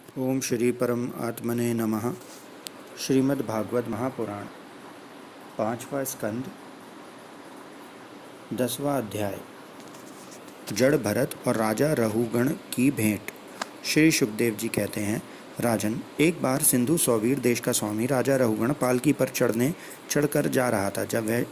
ओम श्री परम आत्मने नमः। श्रीमद् भागवत महापुराण, 5वां स्कंद, 10वां अध्याय। जड़ भरत और राजा रहुगण की भेंट। श्री सुखदेव जी कहते हैं, राजन, एक बार सिंधु सौवीर देश का स्वामी राजा रहुगण पालकी पर चढ़कर जा रहा था। जब वह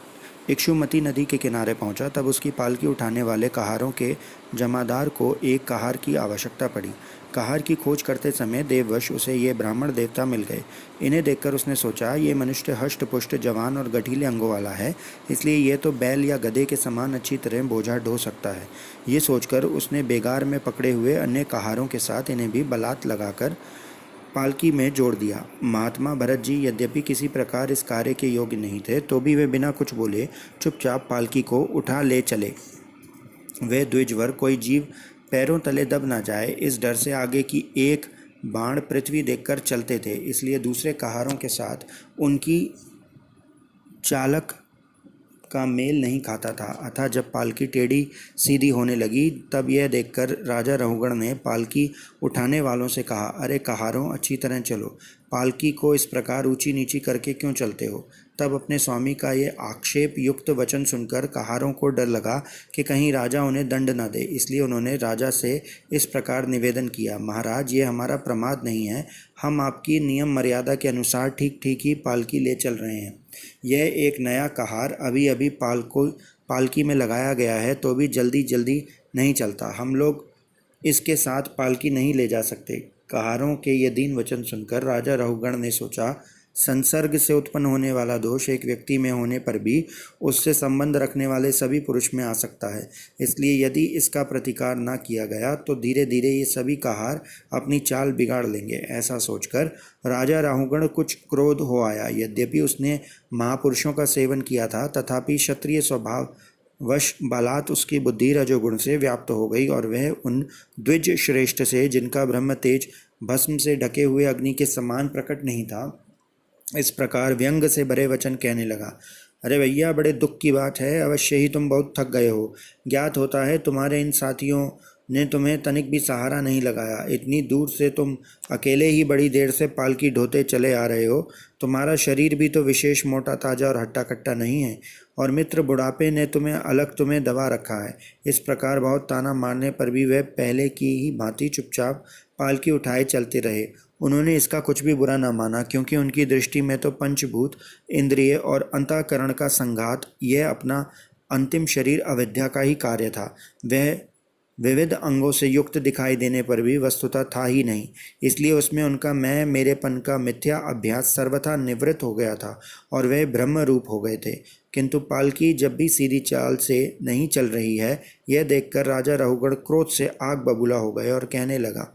इक्षुमती नदी के किनारे पहुंचा, तब उसकी पालकी उठाने वाले कहारों के जमादार को एक कहार की आवश्यकता पड़ी। कहार की खोज करते समय देववश उसे ये ब्राह्मण देवता मिल गए। इन्हें देखकर उसने सोचा, ये मनुष्य हष्ट पुष्ट, जवान और गठीले अंगों वाला है, इसलिए ये तो बैल या गधे के समान अच्छी तरह बोझा ढो सकता है। ये सोचकर उसने बेगार में पकड़े हुए अन्य कहारों के साथ इन्हें भी बलात लगाकर पालकी में जोड़ दिया। महात्मा भरत जी यद्यपि किसी प्रकार इस कार्य के योग्य नहीं थे, तो भी वे बिना कुछ बोले चुपचाप पालकी को उठा ले चले। वे द्विजवर कोई जीव पैरों तले दब ना जाए, इस डर से आगे की एक बाण पृथ्वी देखकर चलते थे, इसलिए दूसरे कहारों के साथ उनकी चालक का मेल नहीं खाता था। अतः जब पालकी टेढ़ी सीधी होने लगी, तब यह देखकर राजा रहुगण ने पालकी उठाने वालों से कहा, अरे कहारों, अच्छी तरह चलो, पालकी को इस प्रकार ऊंची नीची करके क्यों चलते हो। तब अपने स्वामी का ये आक्षेप युक्त वचन सुनकर कहारों को डर लगा कि कहीं राजा उन्हें दंड न दे, इसलिए उन्होंने राजा से इस प्रकार निवेदन किया, महाराज, ये हमारा प्रमाद नहीं है, हम आपकी नियम मर्यादा के अनुसार ठीक ठीक ही पालकी ले चल रहे हैं। यह एक नया कहार अभी अभी पालकी में लगाया गया है, तो भी जल्दी जल्दी नहीं चलता। हम लोग इसके साथ पालकी नहीं ले जा सकते। कहारों के ये दीन वचन सुनकर राजा रहुगण ने सोचा, संसर्ग से उत्पन्न होने वाला दोष एक व्यक्ति में होने पर भी उससे संबंध रखने वाले सभी पुरुष में आ सकता है, इसलिए यदि इसका प्रतिकार न किया गया तो धीरे धीरे ये सभी कहार अपनी चाल बिगाड़ लेंगे। ऐसा सोचकर राजा रहुगण कुछ क्रोध हो आया। यद्यपि उसने महापुरुषों का सेवन किया था, तथापि क्षत्रिय स्वभाव वश बलात् उसकी बुद्धि रजोगुण से व्याप्त हो गई और वह उन द्विज श्रेष्ठ से, जिनका ब्रह्म तेज भस्म से ढके हुए अग्नि के समान प्रकट नहीं था, इस प्रकार व्यंग से भरे वचन कहने लगा, अरे भैया, बड़े दुख की बात है, अवश्य ही तुम बहुत थक गए हो। ज्ञात होता है तुम्हारे इन साथियों ने तुम्हें तनिक भी सहारा नहीं लगाया। इतनी दूर से तुम अकेले ही बड़ी देर से पालकी ढोते चले आ रहे हो। तुम्हारा शरीर भी तो विशेष मोटा ताजा और हट्टा कट्टा नहीं है, और मित्र बुढ़ापे ने तुम्हें दबा रखा है। इस प्रकार बहुत ताना मारने पर भी वह पहले की ही भांति चुपचाप पालकी उठाए चलते रहे। उन्होंने इसका कुछ भी बुरा न माना, क्योंकि उनकी दृष्टि में तो पंचभूत, इंद्रिय और अंतःकरण का संघात, यह अपना अंतिम शरीर अविद्या का ही कार्य था। वह विविध अंगों से युक्त दिखाई देने पर भी वस्तुतः था ही नहीं, इसलिए उसमें उनका मैं मेरेपन का मिथ्या अभ्यास सर्वथा निवृत्त हो गया था और वह ब्रह्म रूप हो गए थे। किंतु पालकी जब भी सीधी चाल से नहीं चल रही है, यह देखकर राजा रहुगण क्रोध से आग बबूला हो गए और कहने लगा,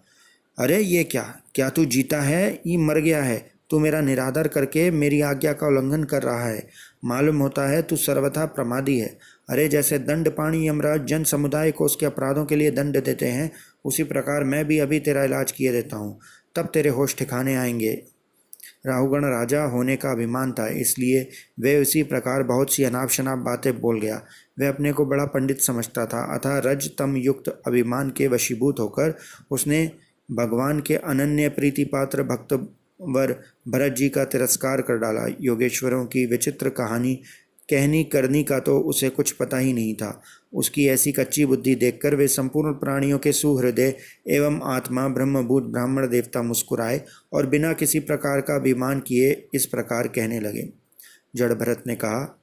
अरे ये क्या तू जीता है ये मर गया है। तू मेरा निरादर करके मेरी आज्ञा का उल्लंघन कर रहा है। मालूम होता है तू सर्वथा प्रमादी है। अरे जैसे दंड पाणी यमराज जन समुदाय को उसके अपराधों के लिए दंड देते हैं, उसी प्रकार मैं भी अभी तेरा इलाज किए देता हूँ, तब तेरे होश ठिकाने आएंगे। राहुगण राजा होने का अभिमान था, इसलिए वह उसी प्रकार बहुत सी अनाप शनाप बातें बोल गया। वह अपने को बड़ा पंडित समझता था, अतः रज तम युक्त अभिमान के वशीभूत होकर उसने भगवान के अनन्य प्रीति पात्र भक्त वर भरत जी का तिरस्कार कर डाला। योगेश्वरों की विचित्र कहानी कहनी करनी का तो उसे कुछ पता ही नहीं था। उसकी ऐसी कच्ची बुद्धि देखकर वे संपूर्ण प्राणियों के सुहृदय एवं आत्मा ब्रह्मभूत ब्राह्मण देवता मुस्कुराए और बिना किसी प्रकार का अभिमान किए इस प्रकार कहने लगे। जड़ भरत ने कहा,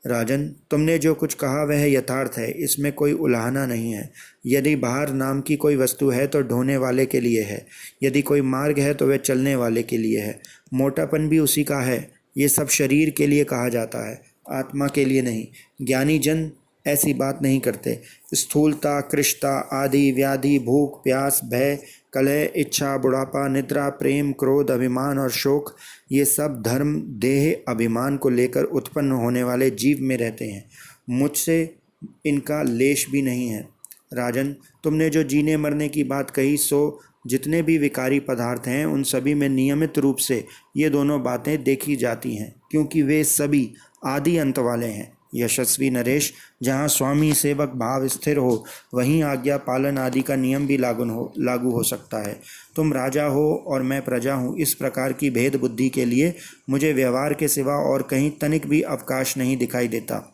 राजन, तुमने जो कुछ कहा वह यथार्थ है, इसमें कोई उलाहना नहीं है। यदि बाहर नाम की कोई वस्तु है तो ढोने वाले के लिए है, यदि कोई मार्ग है तो वह चलने वाले के लिए है। मोटापन भी उसी का है। ये सब शरीर के लिए कहा जाता है, आत्मा के लिए नहीं। ज्ञानी जन ऐसी बात नहीं करते। स्थूलता, कृष्णता आदि व्याधि, भूख प्यास, भय, कलह, इच्छा, बुढ़ापा, निद्रा, प्रेम, क्रोध, अभिमान और शोक, ये सब धर्म देह अभिमान को लेकर उत्पन्न होने वाले जीव में रहते हैं। मुझसे इनका लेश भी नहीं है। राजन, तुमने जो जीने मरने की बात कही, सो जितने भी विकारी पदार्थ हैं उन सभी में नियमित रूप से ये दोनों बातें देखी जाती हैं, क्योंकि वे सभी आदि अंत वाले हैं। यशस्वी नरेश, जहाँ स्वामी सेवक भाव स्थिर हो वहीं आज्ञा पालन आदि का नियम भी लागू हो सकता है। तुम राजा हो और मैं प्रजा हूँ, इस प्रकार की भेद बुद्धि के लिए मुझे व्यवहार के सिवा और कहीं तनिक भी अवकाश नहीं दिखाई देता।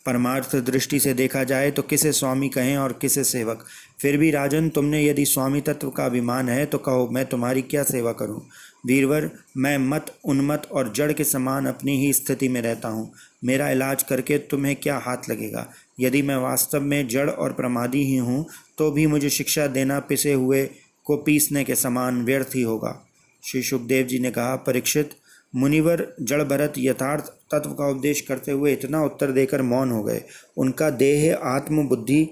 परमार्थ दृष्टि से देखा जाए तो किसे स्वामी कहें और किसे सेवक। फिर भी राजन, तुमने यदि स्वामी तत्व का अभिमान है तो कहो, मैं तुम्हारी क्या सेवा करूं। वीरवर, मैं मत, उन्मत्त और जड़ के समान अपनी ही स्थिति में रहता हूं। मेरा इलाज करके तुम्हें क्या हाथ लगेगा। यदि मैं वास्तव में जड़ और प्रमादी ही हूँ तो भी मुझे शिक्षा देना पिसे हुए को पीसने के समान व्यर्थ ही होगा। श्री सुखदेव जी ने कहा, परीक्षित, मुनिवर जड़ भरत यथार्थ तत्व का उपदेश करते हुए इतना उत्तर देकर मौन हो गए। उनका देह आत्म बुद्धि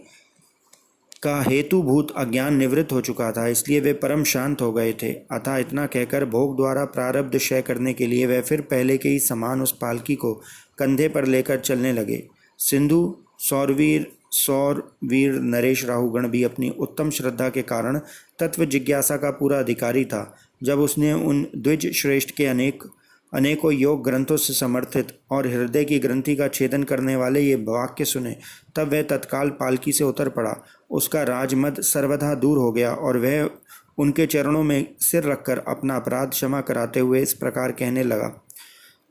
का हेतुभूत अज्ञान निवृत्त हो चुका था, इसलिए वे परम शांत हो गए थे। अतः इतना कहकर भोग द्वारा प्रारब्ध क्षय करने के लिए वे फिर पहले के ही समान उस पालकी को कंधे पर लेकर चलने लगे। सिंधु सौरवीर नरेश राहुगण भी अपनी उत्तम श्रद्धा के कारण तत्व जिज्ञासा का पूरा अधिकारी था। जब उसने उन द्विज श्रेष्ठ के अनेकों योग ग्रंथों से समर्थित और हृदय की ग्रंथि का छेदन करने वाले ये वाक्य सुने, तब वह तत्काल पालकी से उतर पड़ा। उसका राजमद सर्वथा दूर हो गया और वह उनके चरणों में सिर रखकर अपना अपराध क्षमा कराते हुए इस प्रकार कहने लगा,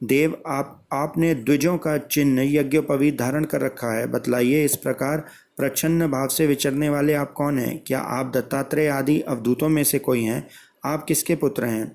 देव, आपने द्विजों का चिन्ह यज्ञोपवीत धारण कर रखा है। बतलाइए, इस प्रकार प्रच्छन्न भाव से विचरने वाले आप कौन हैं? क्या आप दत्तात्रेय आदि अवधूतों में से कोई हैं? आप किसके पुत्र हैं?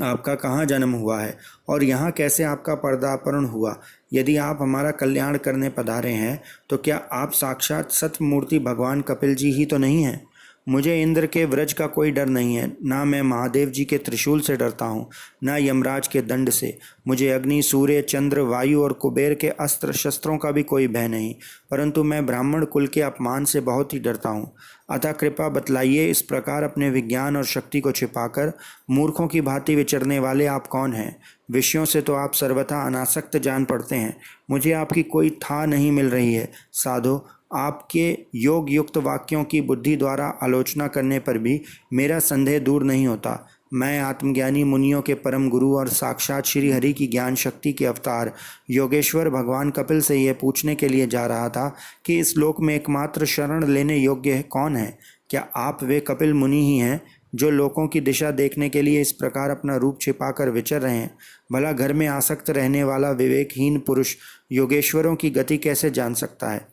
आपका कहाँ जन्म हुआ है और यहाँ कैसे आपका पर्दापरण हुआ? यदि आप हमारा कल्याण करने पधारे हैं तो क्या आप साक्षात सतमूर्ति भगवान कपिल जी ही तो नहीं हैं? मुझे इंद्र के व्रज का कोई डर नहीं है, ना मैं महादेव जी के त्रिशूल से डरता हूँ, ना यमराज के दंड से। मुझे अग्नि, सूर्य, चंद्र, वायु और कुबेर के अस्त्र शस्त्रों का भी कोई भय नहीं, परंतु मैं ब्राह्मण कुल के अपमान से बहुत ही डरता हूँ। अतः कृपा बतलाइए, इस प्रकार अपने विज्ञान और शक्ति को छिपाकर मूर्खों की भांति विचरने वाले आप कौन हैं? विषयों से तो आप सर्वथा अनासक्त जान पड़ते हैं, मुझे आपकी कोई था नहीं मिल रही है। साधो, आपके योग युक्त वाक्यों की बुद्धि द्वारा आलोचना करने पर भी मेरा संदेह दूर नहीं होता। मैं आत्मज्ञानी मुनियों के परम गुरु और साक्षात श्री हरि की ज्ञान शक्ति के अवतार योगेश्वर भगवान कपिल से यह पूछने के लिए जा रहा था कि इस लोक में एकमात्र शरण लेने योग्य कौन है? क्या आप वे कपिल मुनि ही हैं जो लोगों की दिशा देखने के लिए इस प्रकार अपना रूप छिपाकर विचर रहे हैं? भला घर में आसक्त रहने वाला विवेकहीन पुरुष योगेश्वरों की गति कैसे जान सकता है?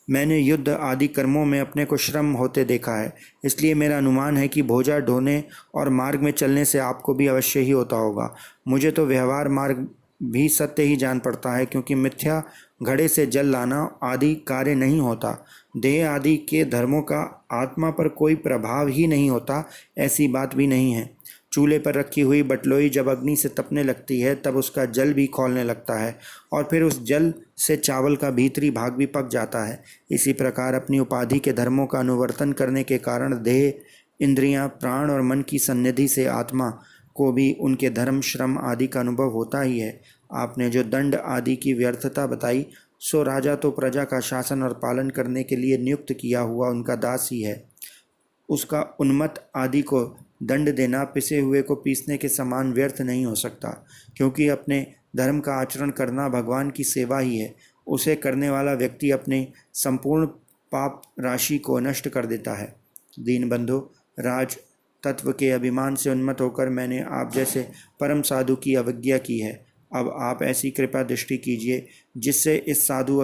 मैंने युद्ध आदि कर्मों में अपने को श्रम होते देखा है, इसलिए मेरा अनुमान है कि बोझा ढोने और मार्ग में चलने से आपको भी अवश्य ही होता होगा। मुझे तो व्यवहार मार्ग भी सत्य ही जान पड़ता है, क्योंकि मिथ्या घड़े से जल लाना आदि कार्य नहीं होता। देह आदि के धर्मों का आत्मा पर कोई प्रभाव ही नहीं होता, ऐसी बात भी नहीं है। चूल्हे पर रखी हुई बटलोई जब अग्नि से तपने लगती है तब उसका जल भी खौलने लगता है और फिर उस जल से चावल का भीतरी भाग भी पक जाता है। इसी प्रकार अपनी उपाधि के धर्मों का अनुवर्तन करने के कारण देह, इंद्रियां, प्राण और मन की सन्निधि से आत्मा को भी उनके धर्म, श्रम आदि का अनुभव होता ही है। आपने जो दंड आदि की व्यर्थता बताई, सो राजा तो प्रजा का शासन और पालन करने के लिए नियुक्त किया हुआ उनका दास ही है। उसका उन्मत्त आदि को दंड देना पिसे हुए को पीसने के समान व्यर्थ नहीं हो सकता, क्योंकि अपने धर्म का आचरण करना भगवान की सेवा ही है। उसे करने वाला व्यक्ति अपने संपूर्ण पाप राशि को नष्ट कर देता है। दीनबंधु, राज तत्व के अभिमान से उन्मत्त होकर मैंने आप जैसे परम साधु की अवज्ञा की है। अब आप ऐसी कृपा दृष्टि कीजिए जिससे इस साधु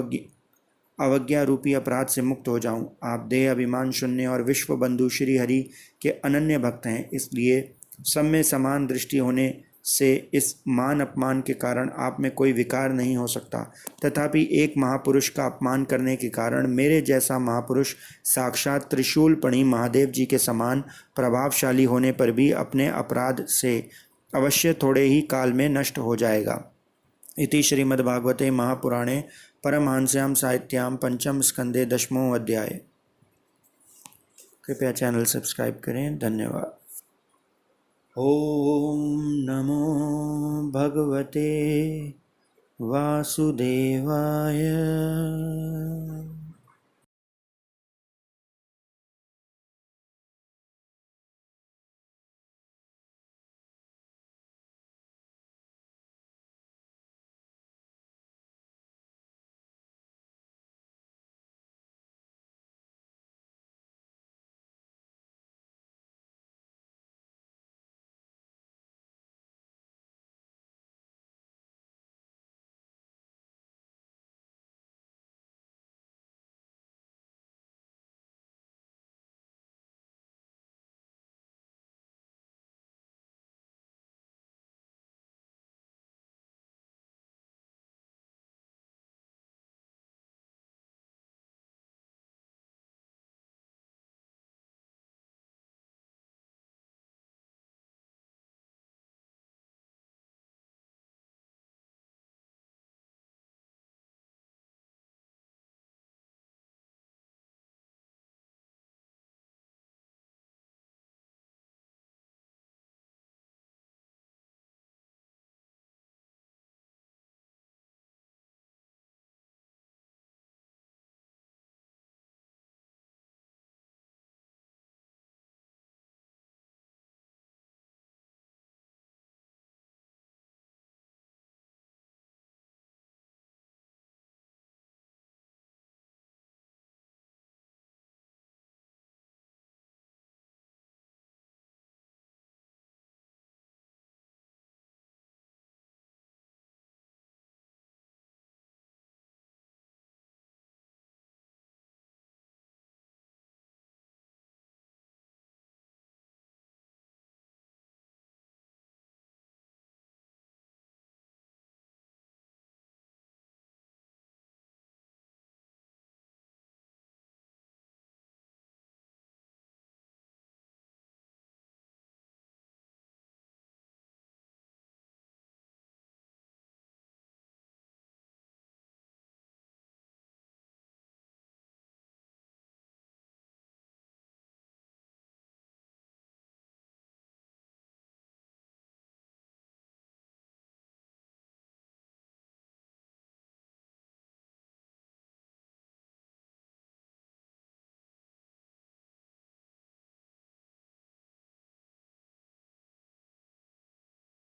अवज्ञा रूपी अपराध से मुक्त हो जाऊं। आप देह अभिमान शून्य और विश्व बंधु श्री हरि के अनन्य भक्त हैं, इसलिए सब में समान दृष्टि होने से इस मान अपमान के कारण आप में कोई विकार नहीं हो सकता। तथापि एक महापुरुष का अपमान करने के कारण मेरे जैसा महापुरुष साक्षात त्रिशूलपणि महादेव जी के समान प्रभावशाली होने पर भी अपने अपराध से अवश्य थोड़े ही काल में नष्ट हो जाएगा। इति श्रीमद्भागवते महापुराणे परमहंस्यां साहित्यां पंचम स्कंदे 10वां अध्याय। कृपया चैनल सब्सक्राइब करें। धन्यवाद। ओम नमो भगवते वासुदेवाय।